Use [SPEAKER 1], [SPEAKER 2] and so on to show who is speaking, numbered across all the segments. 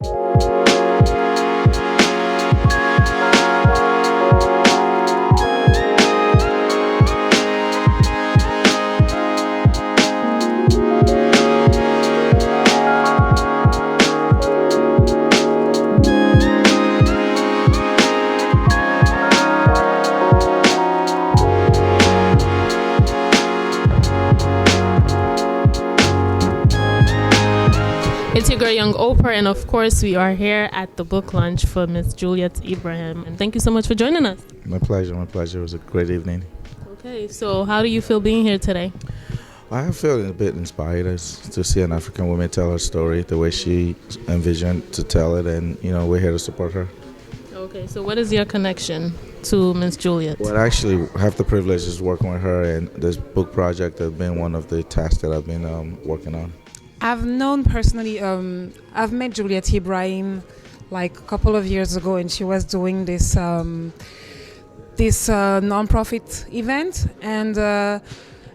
[SPEAKER 1] It's your girl, Young Oprah, and of course, we are here at the book launch for Miss Juliet Ibrahim. And thank you so much for joining us.
[SPEAKER 2] My pleasure, my pleasure. It was a great evening.
[SPEAKER 1] Okay, so how do you feel being here today?
[SPEAKER 2] I feel a bit inspired to see an African woman tell her story the way she envisioned to tell it, and we're here to support her.
[SPEAKER 1] Okay, so what is your connection to Miss Juliet?
[SPEAKER 2] Well, I actually have the privilege of working with her, and this book project has been one of the tasks that I've been working on.
[SPEAKER 3] I've known personally, I've met Juliet Ibrahim like a couple of years ago, and she was doing this non-profit event, and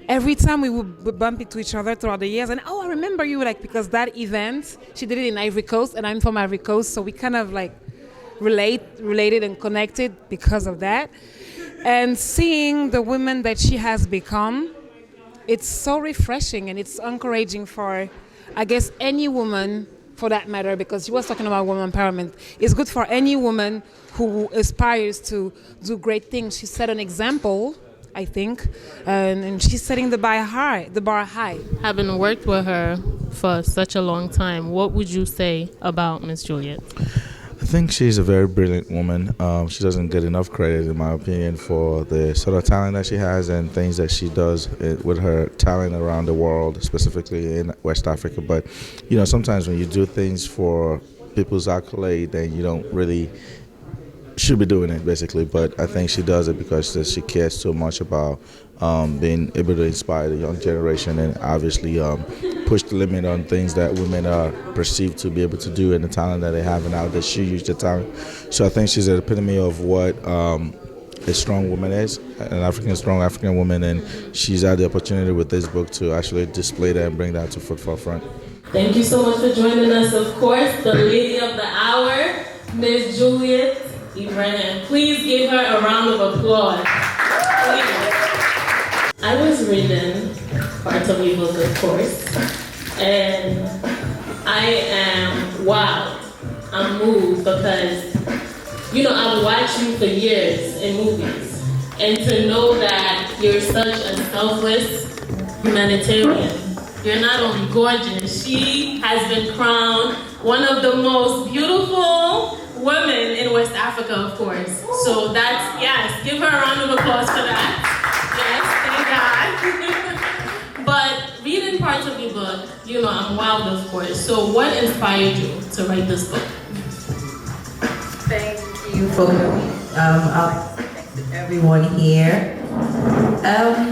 [SPEAKER 3] every time we would bump into each other throughout the years, and I remember you, because that event, she did it in Ivory Coast, and I'm from Ivory Coast, so we kind of related and connected because of that. And seeing the woman that she has become, it's so refreshing, and it's encouraging for, I guess, any woman for that matter, because she was talking about women empowerment. It's good for any woman who aspires to do great things. She set an example, I think, and she's setting the bar high.
[SPEAKER 1] Having worked with her for such a long time, what would you say about Miss Juliet?
[SPEAKER 2] I think she's a very brilliant woman. She doesn't get enough credit, in my opinion, for the sort of talent that she has and things that she does with her talent around the world, specifically in West Africa. But, sometimes when you do things for people's accolade, then you don't really should be doing it, basically. But I think she does it because she cares so much about being able to inspire the young generation and obviously push the limit on things that women are perceived to be able to do and the talent that they have and how they should use the talent. So I think she's an epitome of what a strong woman is, an strong African woman, and she's had the opportunity with this book to actually display that and bring that to forefront.
[SPEAKER 1] Thank you so much for joining us. Of course, the lady of the hour, Miss Juliet Ibrahim. Please give her a round of applause. Please. I was reading part of your book, of course, and I am wild. I'm moved because, I've watched you for years in movies, and to know that you're such a selfless humanitarian. You're not only gorgeous, she has been crowned one of the most beautiful women in West Africa, of course. So yes, give her a round of applause for that. Yes, thank God. But reading parts of your book, I'm wild, of course. So what inspired you to write this book?
[SPEAKER 4] Thank you for coming. Thanks to everyone here.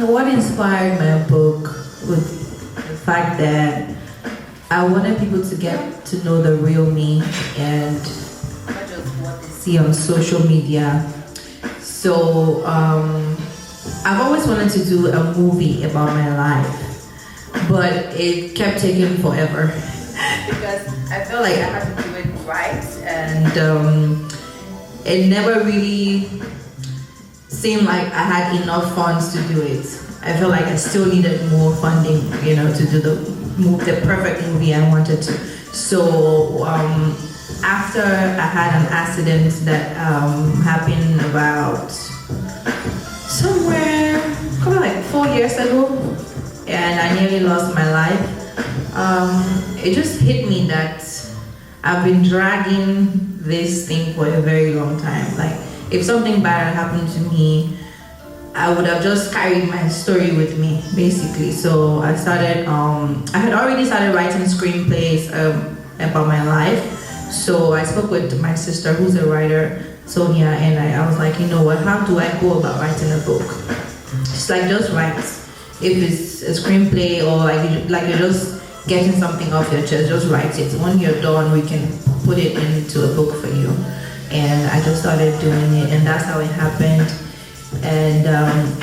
[SPEAKER 4] What inspired my book was the fact that I wanted people to get to know the real me and not just what they see on social media. So I've always wanted to do a movie about my life, but it kept taking forever because I felt like I had to do it right, and it never really seemed like I had enough funds to do it. I felt like I still needed more funding, to do the perfect movie I wanted to. So after I had an accident that happened about somewhere, probably like 4 years ago, and I nearly lost my life, it just hit me that I've been dragging this thing for a very long time. Like, if something bad had happened to me, I would have just carried my story with me, basically. So I started, I had already started writing screenplays about my life. So I spoke with my sister, who's a writer, Sonia, and I was like, what, how do I go about writing a book? She's like, just write. If it's a screenplay or like you're just getting something off your chest, just write it. When you're done, we can put it into a book for you. And I just started doing it, and that's how it happened. And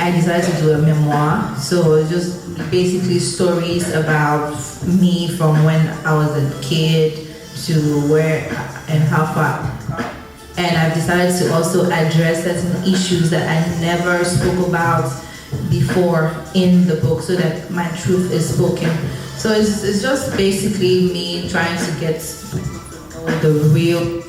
[SPEAKER 4] I decided to do a memoir. So it's just basically stories about me from when I was a kid to where and how far. And I've decided to also address certain issues that I never spoke about before in the book, so that my truth is spoken. So it's just basically me trying to get the real.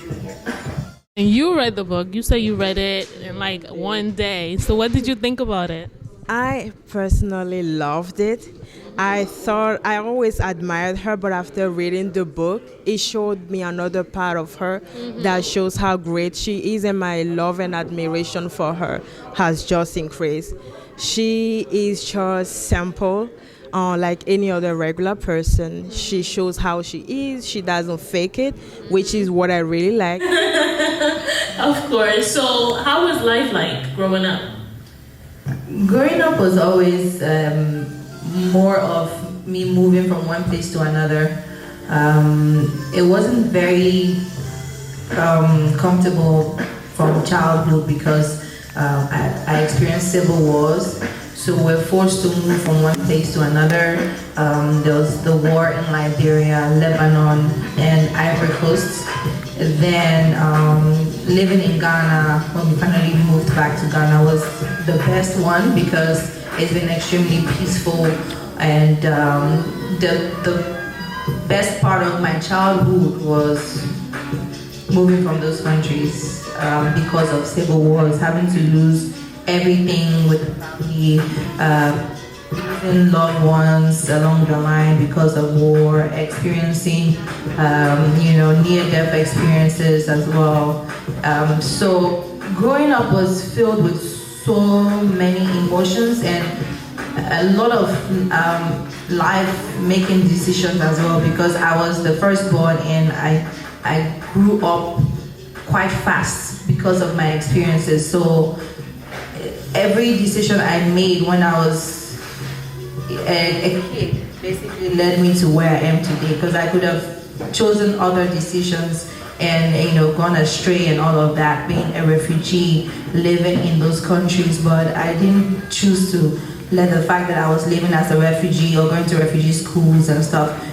[SPEAKER 1] And you read the book. You say you read it in like one day. So what did you think about it?
[SPEAKER 5] I personally loved it. I always admired her, but after reading the book, it showed me another part of her that shows how great she is, and my love and admiration for her has just increased. She is just simple, like any other regular person. She shows how she is. She doesn't fake it, which is what I really like.
[SPEAKER 1] Of course. So how was life like growing up?
[SPEAKER 4] Growing up was always more of me moving from one place to another. It wasn't very comfortable from childhood because I experienced civil wars. So we're forced to move from one place to another. There was the war in Liberia, Lebanon, and Ivory Coast. Then living in Ghana, when we finally moved back to Ghana, was the best one because it's been extremely peaceful. And the best part of my childhood was moving from those countries because of civil wars, having to lose everything with the family, losing loved ones along the line because of war, experiencing near-death experiences as well. So growing up was filled with so many emotions and a lot of life-making decisions as well, because I was the firstborn and I grew up quite fast because of my experiences. So every decision I made when I was a kid basically led me to where I am today, because I could have chosen other decisions and gone astray and all of that, being a refugee living in those countries. But I didn't choose to let the fact that I was living as a refugee or going to refugee schools and stuff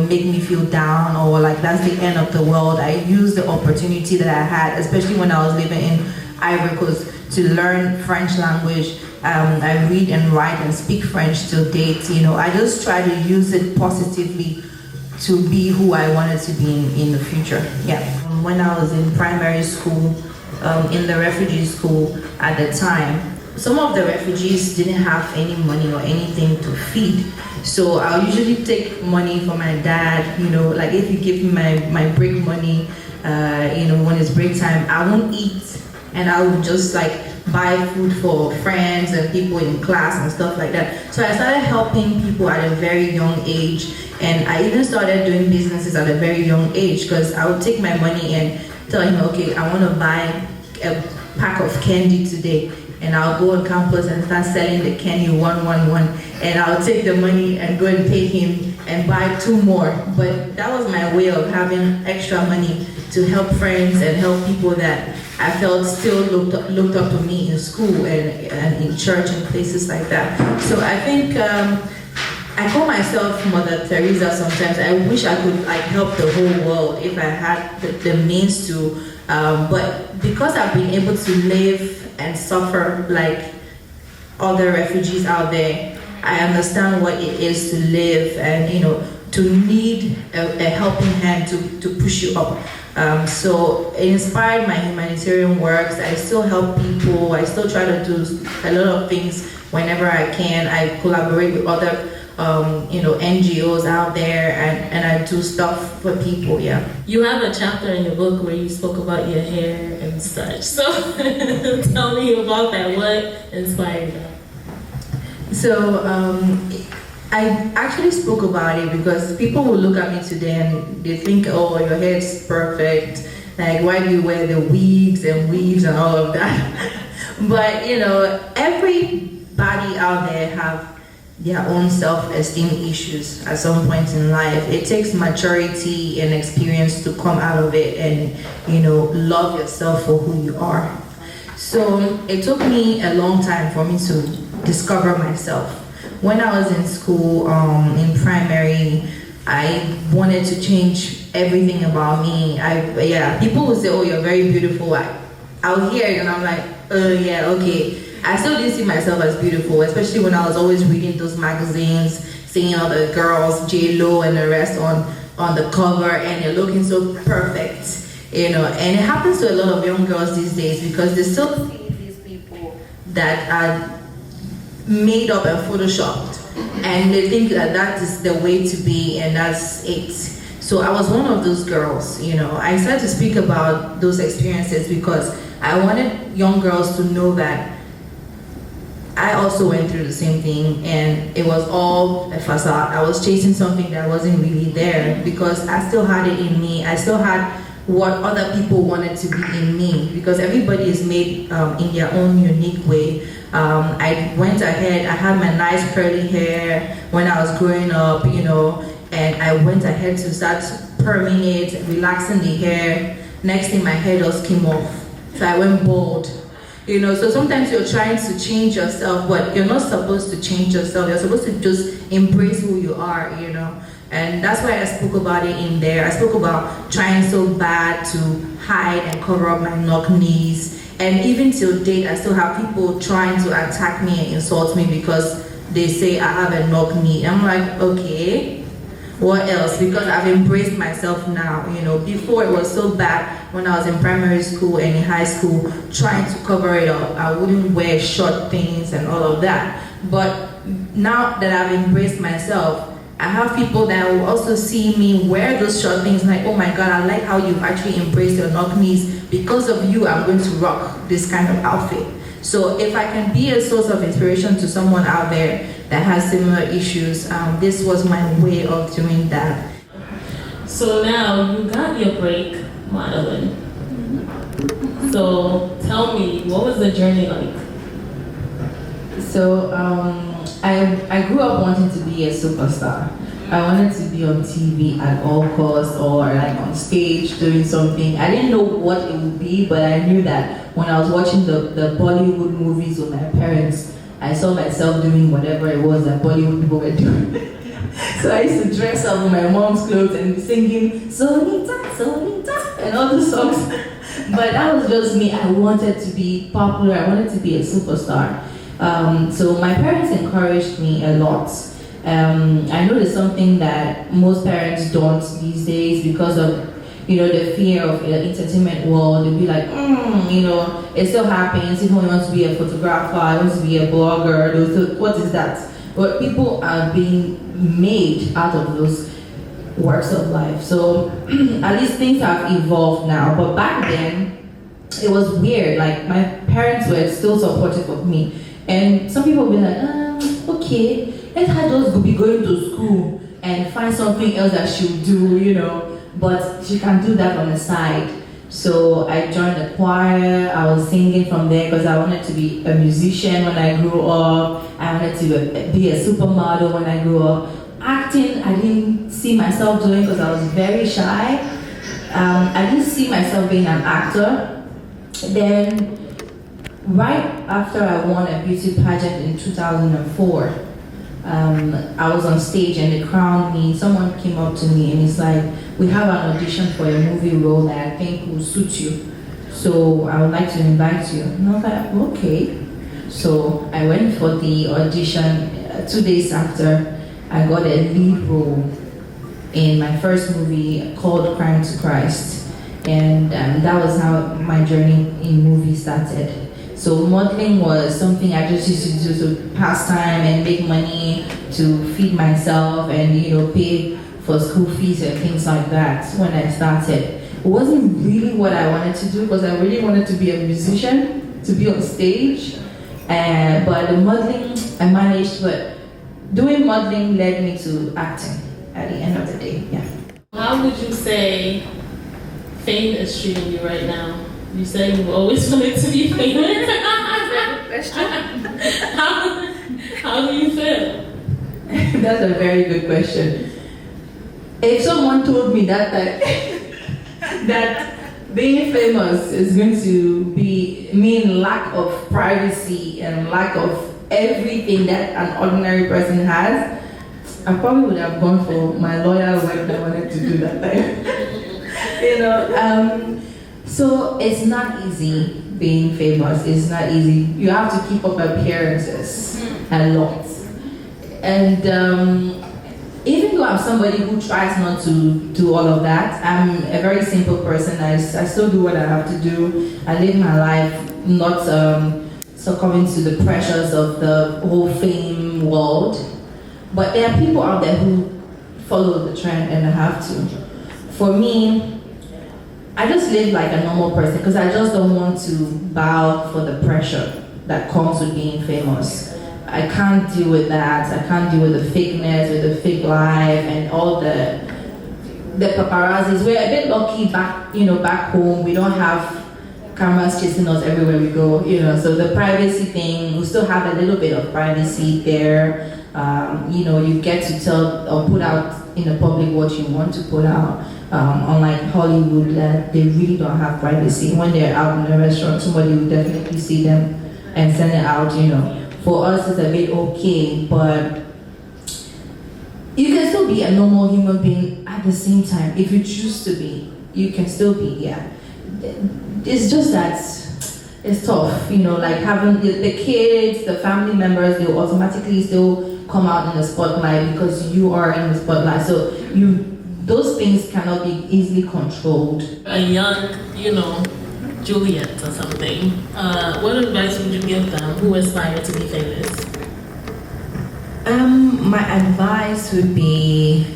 [SPEAKER 4] make me feel down or like that's the end of the world. I used the opportunity that I had, especially when I was living in Ivory Coast, to learn French language. I read and write and speak French till date. I just try to use it positively to be who I wanted to be in the future. Yeah. When I was in primary school, in the refugee school at the time, some of the refugees didn't have any money or anything to feed. So I'll usually take money from my dad, like if you give me my break money, when it's break time, I won't eat and I would just like buy food for friends and people in class and stuff like that. So I started helping people at a very young age, and I even started doing businesses at a very young age, because I would take my money and tell him, okay, I want to buy a pack of candy today. And I'll go on campus and start selling the candy one, and I'll take the money and go and pay him and buy 2 more. But that was my way of having extra money to help friends and help people that I felt still looked up to me in school and in church and places like that. So I think I call myself Mother Teresa sometimes. I wish I could help the whole world if I had the means to. But because I've been able to live and suffer like other refugees out there, I understand what it is to live and to need a helping hand to push you up. So it inspired my humanitarian works. I still help people. I still try to do a lot of things whenever I can. I collaborate with other NGOs out there, and I do stuff for people. Yeah.
[SPEAKER 1] You have a chapter in your book where you spoke about your hair and such. So tell me about that. What inspired that?
[SPEAKER 4] So I actually spoke about it because people will look at me today and they think, oh, your hair is perfect. Like, why do you wear the wigs and all of that? But everybody out there have their own self-esteem issues at some point in life. It takes maturity and experience to come out of it and love yourself for who you are. So it took me a long time for me to discover myself. When I was in school, in primary, I wanted to change everything about me. People would say, "Oh, you're very beautiful." I'll hear it and I'm like, yeah, okay. I still didn't see myself as beautiful, especially when I was always reading those magazines, seeing all the girls, J-Lo and the rest on the cover, and they're looking so perfect, you know. And it happens to a lot of young girls these days because they still see these people that are made up and photoshopped, and they think that that is the way to be and that's it. So I was one of those girls, you know. I started to speak about those experiences because I wanted young girls to know that I also went through the same thing, and it was all a facade. I was chasing something that wasn't really there because I still had it in me. I still had what other people wanted to be in me because everybody is made in their own unique way. I went ahead, I had my nice curly hair when I was growing up, you know, and I went ahead to start perming it, relaxing the hair. Next thing, my hair just came off. So I went bald, you know. So sometimes you're trying to change yourself, but you're not supposed to change yourself. You're supposed to just embrace who you are, you know. And that's why I spoke about it in there. I spoke about trying so bad to hide and cover up my knock knees. And even till date, I still have people trying to attack me and insult me because they say I have a knock knee. I'm like, okay, what else? Because I've embraced myself now, you know. Before it was so bad when I was in primary school and in high school, trying to cover it up. I wouldn't wear short things and all of that. But now that I've embraced myself, I have people that will also see me wear those short things like, oh my God, I like how you've actually embraced your knock knees. Because of you, I'm going to rock this kind of outfit. So if I can be a source of inspiration to someone out there that has similar issues, this was my way of doing that.
[SPEAKER 1] So now you got your break modeling. So tell me, what was the journey like?
[SPEAKER 4] So I grew up wanting to be a superstar. I wanted to be on TV at all costs or like on stage doing something. I didn't know what it would be, but I knew that when I was watching the Bollywood movies with my parents, I saw myself doing whatever it was that Bollywood people were doing. So I used to dress up in my mom's clothes and be singing Sonita, Sonita, and all the songs. But that was just me. I wanted to be popular. I wanted to be a superstar. So my parents encouraged me a lot. I know it's something that most parents don't these days because of, you know, the fear of the entertainment world. They'll be like, you know, it still happens. If one wants to be a photographer, wants to be a blogger, what is that? But people are being made out of those works of life. So at least things have evolved now. But back then, it was weird. Like my parents were still supportive of me. And some people will be like, okay, let her just be going to school and find something else that she'll do, you know. But she can do that on the side. So I joined the choir. I was singing from there because I wanted to be a musician when I grew up. I wanted to be a supermodel when I grew up. Acting, I didn't see myself doing because I was very shy. I didn't see myself being an actor. Then, right after I won a beauty pageant in 2004, I was on stage and they crowned me. Someone came up to me and he's like, we have an audition for a movie role that I think will suit you. So I would like to invite you. And I was like, okay. So I went for the audition. 2 days after, I got a lead role in my first movie called Crime to Christ. And that was how my journey in movies started. So modeling was something I just used to do to pass time and make money to feed myself and, you know, pay for school fees and things like that when I started. It wasn't really what I wanted to do because I really wanted to be a musician, to be on stage. But the modeling, I managed, but doing modeling led me to acting at the end of the day, yeah.
[SPEAKER 1] How would you say fame is treating you right now? You say you always wanted to be famous. How do you feel?
[SPEAKER 4] That's a very good question. If someone told me that being famous is going to mean lack of privacy and lack of everything that an ordinary person has, I probably would have gone for my lawyer work that I wanted to do that time. So it's not easy being famous. It's not easy. You have to keep up appearances a lot. And even though I'm somebody who tries not to do all of that, I'm a very simple person. I still do what I have to do. I live my life not succumbing to the pressures of the whole fame world. But there are people out there who follow the trend and I have to. For me, I just live like a normal person because I just don't want to bow for the pressure that comes with being famous. I can't deal with that. I can't deal with the fakeness, with the fake life and all the paparazzis. We're a bit lucky back home. We don't have cameras chasing us everywhere we go, so the privacy thing, we still have a little bit of privacy there. You get to tell or put out in the public what you want to put out. Unlike Hollywood, that they really don't have privacy. When they're out in a restaurant, somebody will definitely see them and send it out, For us, it's a bit okay, but you can still be a normal human being at the same time. If you choose to be, you can still be, yeah. It's just that it's tough, like having the kids, the family members, they'll automatically still come out in the spotlight because you are in the spotlight. So those things cannot be easily controlled.
[SPEAKER 1] A young, Juliet or something, what advice would you give them who aspire to be famous?
[SPEAKER 4] My advice would be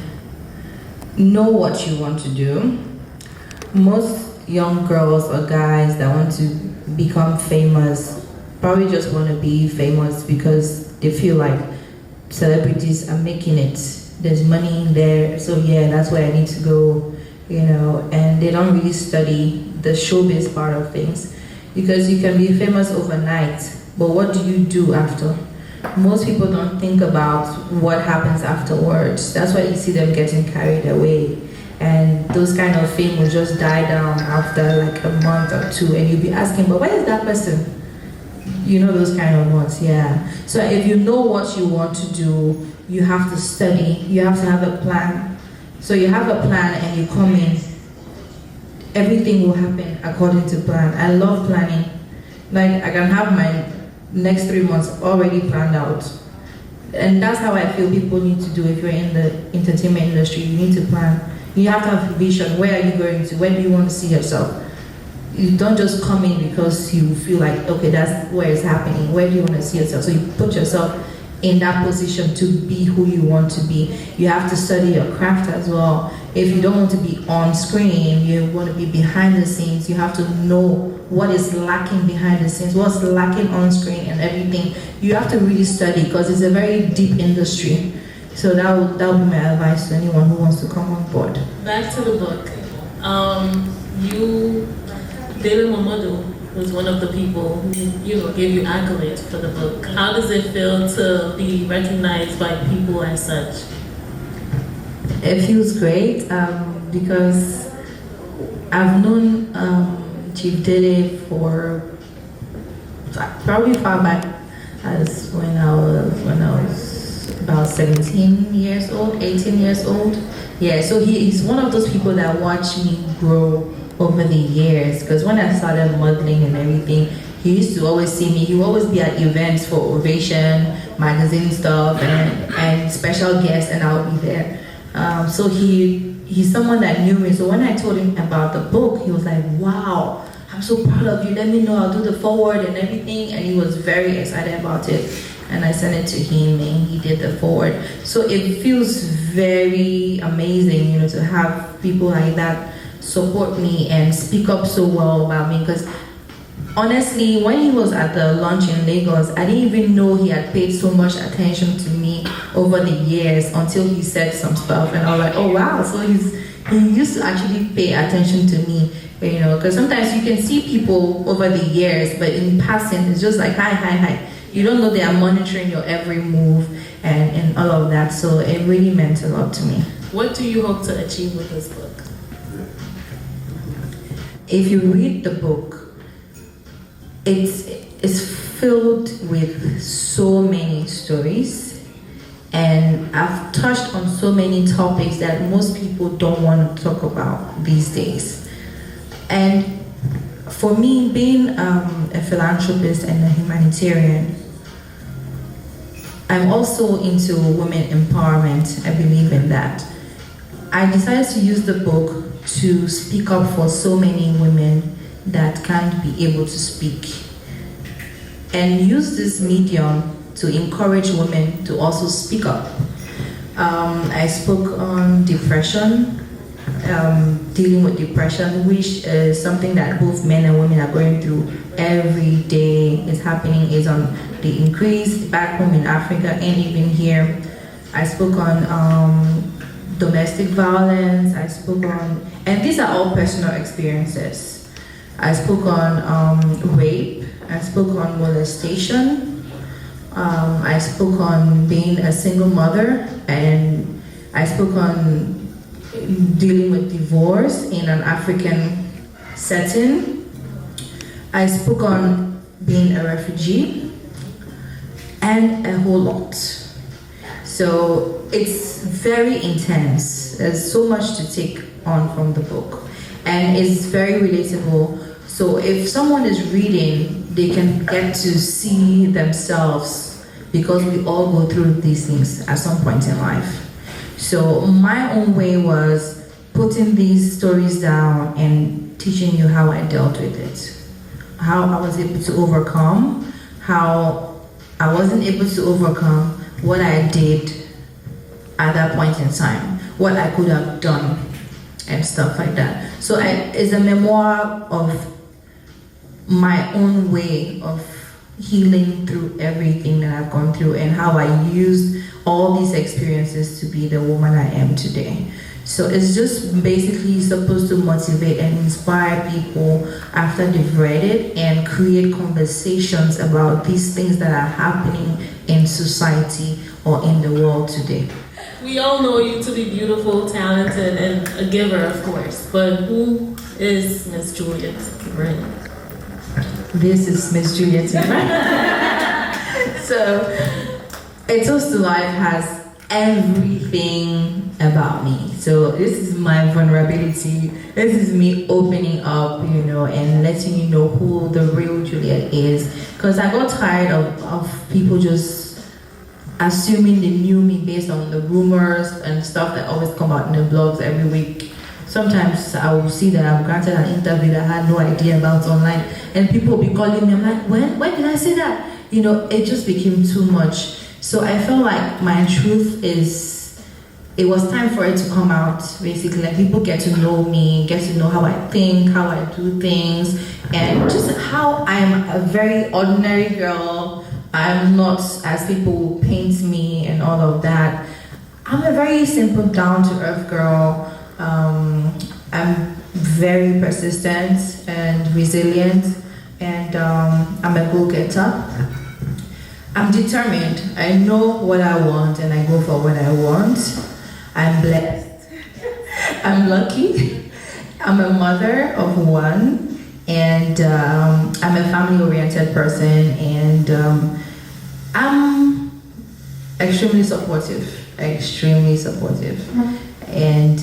[SPEAKER 4] know what you want to do. Most young girls or guys that want to become famous probably just want to be famous because they feel like celebrities are making it. There's money in there, so yeah, that's where I need to go, and they don't really study the showbiz part of things because you can be famous overnight, but what do you do after? Most people don't think about what happens afterwards. That's why you see them getting carried away. And those kind of fame will just die down after like a month or two, and you'll be asking, but where is that person? Those kind of ones, yeah. So if you know what you want to do, you have to study, you have to have a plan. So you have a plan and you come in, everything will happen according to plan. I love planning. Like I can have my next 3 months already planned out. And that's how I feel people need to do if you're in the entertainment industry. You need to plan. You have to have a vision. Where are you going to? Where do you want to see yourself? You don't just come in because you feel like, okay, that's where it's happening. Where do you want to see yourself? So you put yourself in that position to be who you want to be. You have to study your craft as well. If you don't want to be on screen, you want to be behind the scenes, you have to know what is lacking behind the scenes, what's lacking on screen and everything. You have to really study because it's a very deep industry. So that would be my advice to anyone who wants to come on board.
[SPEAKER 1] Back to the book. David Mamadou was one of the people who, gave you accolades for the book. How does it feel to be recognized by people as such?
[SPEAKER 4] It feels great because I've known Chief Dede for probably far back as when I was about 17 years old, 18 years old. Yeah, so he's one of those people that watched me grow over the years, because when I started modeling and everything, he used to always see me. He would always be at events for Ovation, magazine stuff, and special guests, and I'll be there. So he's someone that knew me. So when I told him about the book, he was like, wow, I'm so proud of you. Let me know, I'll do the forward and everything. And he was very excited about it. And I sent it to him and he did the forward. So it feels very amazing, to have people like that support me and speak up so well about me, because honestly, when he was at the launch in Lagos, I didn't even know he had paid so much attention to me over the years until he said some stuff, and I was like, oh wow, so he used to actually pay attention to me, because sometimes you can see people over the years, but in passing, it's just like, hi. You don't know they are monitoring your every move and all of that, so it really meant a lot to me.
[SPEAKER 1] What do you hope to achieve with this book?
[SPEAKER 4] If you read the book, it's filled with so many stories. And I've touched on so many topics that most people don't want to talk about these days. And for me, being a philanthropist and a humanitarian, I'm also into women empowerment. I believe in that. I decided to use the book to speak up for so many women that can't be able to speak, and use this medium to encourage women to also speak up. I spoke on depression, dealing with depression, which is something that both men and women are going through every day. Is happening, is on the increase back home in Africa and even here. I spoke on domestic violence. I spoke on, and these are all personal experiences. I spoke on rape. I spoke on molestation. I spoke on being a single mother, and I spoke on dealing with divorce in an African setting. I spoke on being a refugee, and a whole lot. So it's very intense. There's so much to take on from the book, and it's very relatable. So if someone is reading, they can get to see themselves, because we all go through these things at some point in life. So my own way was putting these stories down and teaching you how I dealt with it, how I was able to overcome, how I wasn't able to overcome, what I did at that point in time, what I could have done, and stuff like that. So it's a memoir of my own way of healing through everything that I've gone through, and how I used all these experiences to be the woman I am today. So it's just basically supposed to motivate and inspire people after they've read it, and create conversations about these things that are happening in society or in the world today.
[SPEAKER 1] We all know you to be beautiful, talented, and a giver, of course. But who is Miss Juliet Ibrahim?
[SPEAKER 4] This is Miss Juliet Ibrahim. So, A Toast to Life has everything about me. So this is my vulnerability. This is me opening up, and letting you know who the real Juliet is. Because I got tired of people just assuming they knew me based on the rumors and stuff that always come out in the blogs every week. Sometimes I will see that I'm granted an interview that I had no idea about online, and people will be calling me. I'm like, when did I say that? It just became too much. So I felt like my truth it was time for it to come out, basically. Like, people get to know me, get to know how I think, how I do things, and just how I'm a very ordinary girl. I'm not as people paint me and all of that. I'm a very simple, down-to-earth girl. I'm very persistent and resilient, and I'm a go-getter. I'm determined. I know what I want, and I go for what I want. I'm blessed. I'm lucky. I'm a mother of one, and I'm a family-oriented person, and I'm extremely supportive. And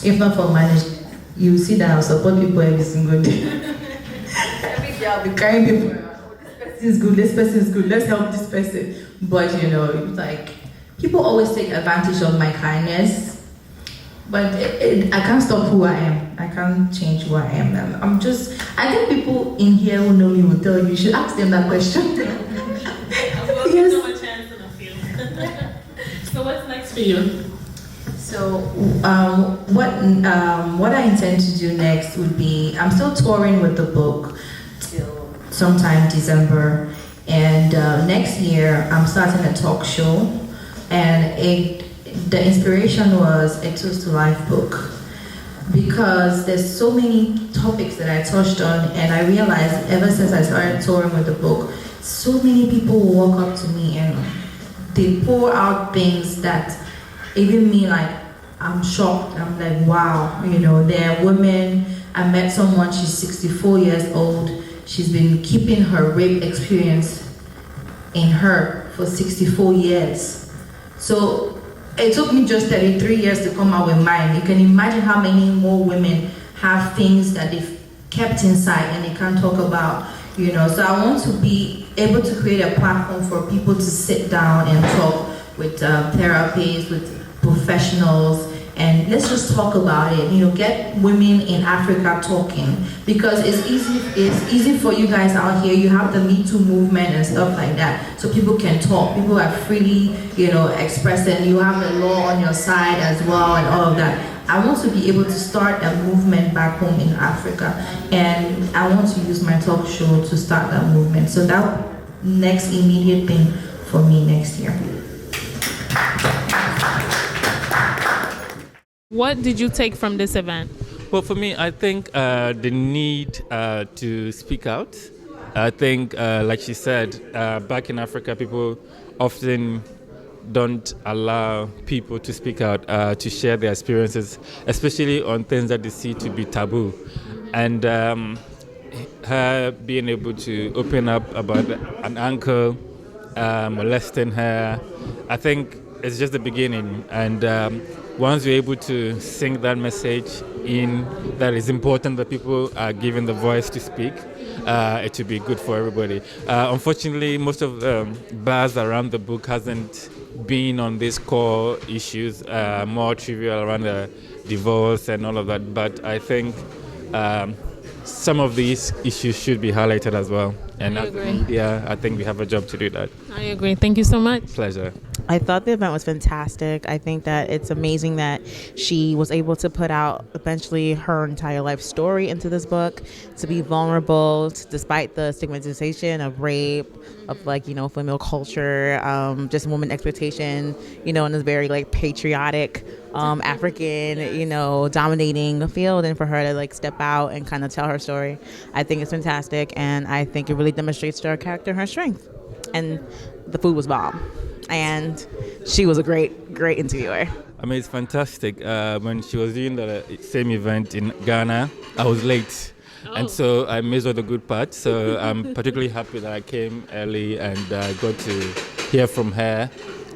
[SPEAKER 4] if not for management, you see that I'll support people every single day. Every day I'll be carrying people around. Oh, this person is good, let's help this person. But it's like, people always take advantage of my kindness, but I can't stop who I am. I can't change who I am. I think people in here who know me will tell you should ask them that question.
[SPEAKER 1] I'll give them a chance in a few. So what's next for you?
[SPEAKER 4] So what I intend to do next would be, I'm still touring with the book till sometime December, and next year I'm starting a talk show, and the inspiration was A Toast to Life book, because there's so many topics that I touched on, and I realized ever since I started touring with the book, so many people will walk up to me and they pour out things that even me, like, I'm shocked. I'm like, wow, there are women. I met someone, she's 64 years old. She's been keeping her rape experience in her for 64 years. So it took me just 33 years to come out with mine. You can imagine how many more women have things that they've kept inside and they can't talk about, you know. So I want to be able to create a platform for people to sit down and talk with therapists, with professionals, and let's just talk about it. You know, get women in Africa talking, because it's easy for you guys out here. You have the Me Too movement and stuff like that, so people can talk. People are freely, you know, expressing. You have the law on your side as well, and all of that. I want to be able to start a movement back home in Africa, and I want to use my talk show to start that movement. So that next immediate thing for me next year.
[SPEAKER 1] What did you take from this event?
[SPEAKER 6] Well, for me, I think the need to speak out. I think, like she said, back in Africa, people often don't allow people to speak out, to share their experiences, especially on things that they see to be taboo. And her being able to open up about an uncle molesting her, I think it's just the beginning. And once you're able to sing that message in, that is important that people are given the voice to speak, it will be good for everybody. Unfortunately, most of the buzz around the book hasn't been on these core issues, more trivial around the divorce and all of that. But I think some of these issues should be highlighted as well. And
[SPEAKER 1] I
[SPEAKER 6] as
[SPEAKER 1] agree.
[SPEAKER 6] media, I think we have a job to do that.
[SPEAKER 1] I agree. Thank you so much.
[SPEAKER 6] Pleasure.
[SPEAKER 5] I thought the event was fantastic. I think that it's amazing that she was able to put out essentially her entire life story into this book, to be vulnerable despite the stigmatization of rape, of like, you know, female culture, just woman expectation, you know, in this very like patriotic African, you know, dominating the field, and for her to like step out and kind of tell her story, I think it's fantastic, and I think it really demonstrates to her character her strength. And the food was bomb, and she was a great interviewer.
[SPEAKER 6] I mean, it's fantastic. When she was doing the same event in Ghana, I was late. And so I missed all the good parts. So I'm particularly happy that I came early and got to hear from her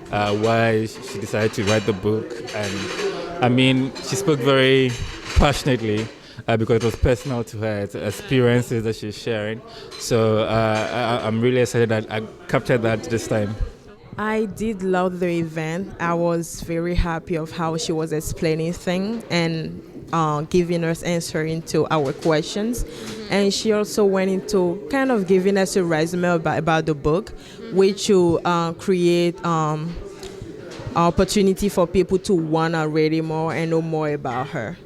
[SPEAKER 6] why she decided to write the book. And I mean, she spoke very passionately because it was personal to her. It's experiences that she's sharing. So I'm really excited that I captured that this time.
[SPEAKER 5] I did love the event. I was very happy of how she was explaining things and giving us answering to our questions. And she also went into kind of giving us a resume about the book, which will create opportunity for people to want to read more and know more about her.